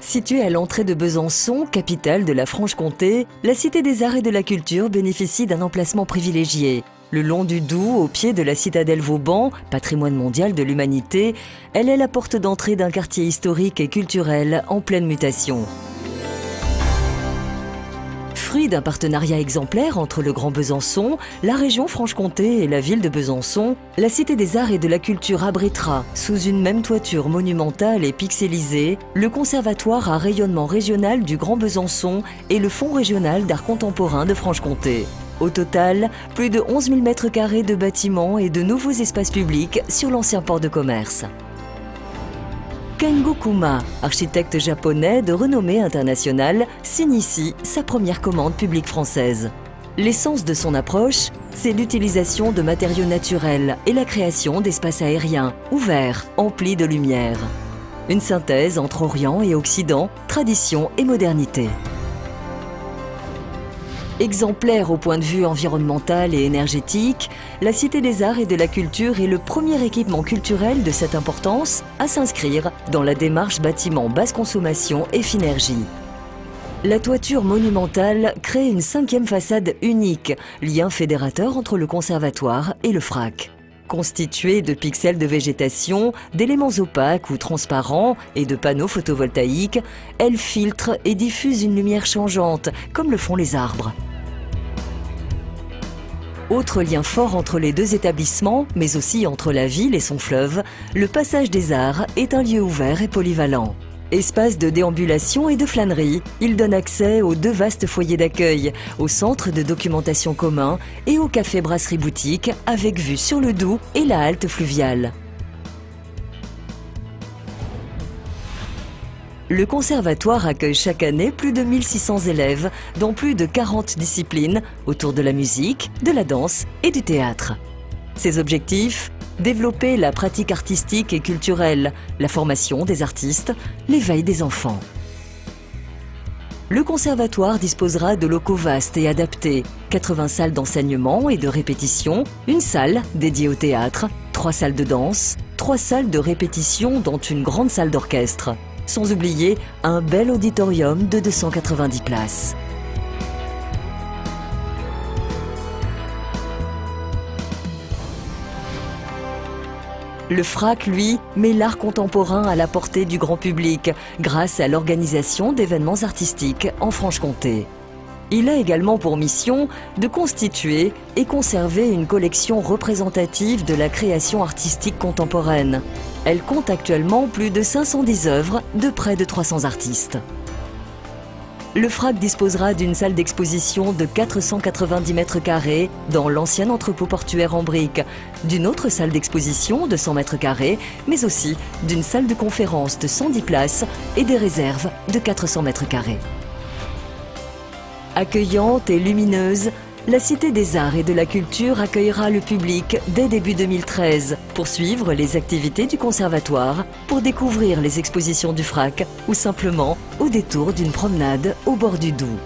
Située à l'entrée de Besançon, capitale de la Franche-Comté, la Cité des Arts et de la Culture bénéficie d'un emplacement privilégié. Le long du Doubs, au pied de la citadelle Vauban, patrimoine mondial de l'humanité, elle est la porte d'entrée d'un quartier historique et culturel en pleine mutation. Fruit d'un partenariat exemplaire entre le Grand Besançon, la région Franche-Comté et la ville de Besançon, la Cité des Arts et de la Culture abritera, sous une même toiture monumentale et pixelisée, le Conservatoire à rayonnement régional du Grand Besançon et le Fonds régional d'art contemporain de Franche-Comté. Au total, plus de 11 000 m² de bâtiments et de nouveaux espaces publics sur l'ancien port de commerce. Kengo Kuma, architecte japonais de renommée internationale, signe ici sa première commande publique française. L'essence de son approche, c'est l'utilisation de matériaux naturels et la création d'espaces aériens, ouverts, emplis de lumière. Une synthèse entre Orient et Occident, tradition et modernité. Exemplaire au point de vue environnemental et énergétique, la Cité des Arts et de la Culture est le premier équipement culturel de cette importance à s'inscrire dans la démarche bâtiment basse consommation et Finergie. La toiture monumentale crée une cinquième façade unique, lien fédérateur entre le conservatoire et le FRAC. Constituée de pixels de végétation, d'éléments opaques ou transparents et de panneaux photovoltaïques, elle filtre et diffuse une lumière changeante, comme le font les arbres. Autre lien fort entre les deux établissements, mais aussi entre la ville et son fleuve, le Passage des Arts est un lieu ouvert et polyvalent. Espace de déambulation et de flânerie, il donne accès aux deux vastes foyers d'accueil, au centre de documentation commun et au café brasserie boutique avec vue sur le Doubs et la halte fluviale. Le conservatoire accueille chaque année plus de 1600 élèves dans plus de 40 disciplines autour de la musique, de la danse et du théâtre. Ses objectifs ? Développer la pratique artistique et culturelle, la formation des artistes, l'éveil des enfants. Le conservatoire disposera de locaux vastes et adaptés, 80 salles d'enseignement et de répétition, une salle dédiée au théâtre, 3 salles de danse, 3 salles de répétition dont une grande salle d'orchestre. Sans oublier un bel auditorium de 290 places. Le FRAC, lui, met l'art contemporain à la portée du grand public grâce à l'organisation d'événements artistiques en Franche-Comté. Il a également pour mission de constituer et conserver une collection représentative de la création artistique contemporaine. Elle compte actuellement plus de 510 œuvres de près de 300 artistes. Le FRAC disposera d'une salle d'exposition de 490 m² dans l'ancien entrepôt portuaire en briques, d'une autre salle d'exposition de 100 m², mais aussi d'une salle de conférence de 110 places et des réserves de 400 m². Accueillante et lumineuse, la Cité des Arts et de la Culture accueillera le public dès début 2013 pour suivre les activités du conservatoire, pour découvrir les expositions du FRAC ou simplement au détour d'une promenade au bord du Doubs.